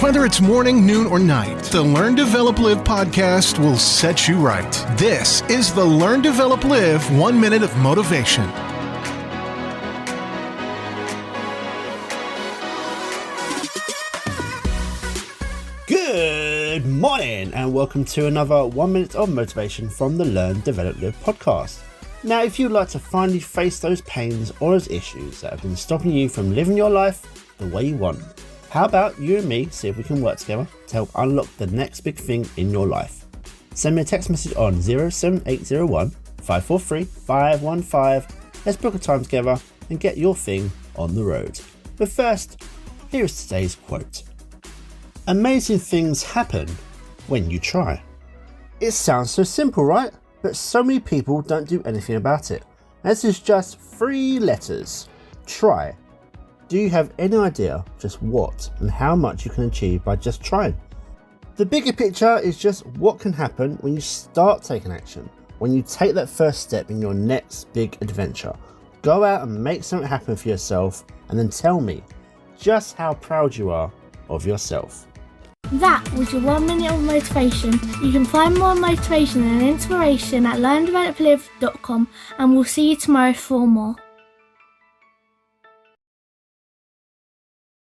Whether it's morning, noon, or night, the Learn, Develop, Live podcast will set you right. This is the Learn, Develop, Live 1 Minute of Motivation. Good morning and welcome to another 1 minute of motivation from the Learn, Develop, Live podcast. Now, if you'd like to finally face those pains or those issues that have been stopping you from living your life the way you want, how about you and me see if we can work together to help unlock the next big thing in your life? Send me a text message on 07801 543 515. Let's book a time together and get your thing on the road. But first, here is today's quote. Amazing things happen when you try. It sounds so simple, right? But so many people don't do anything about it. This is just 3 letters. Try. Do you have any idea just what and how much you can achieve by just trying? The bigger picture is just what can happen when you start taking action, when you take that first step in your next big adventure. Go out and make something happen for yourself and then tell me just how proud you are of yourself. That was your 1 minute of motivation. You can find more motivation and inspiration at learndeveloplive.com, and we'll see you tomorrow for more.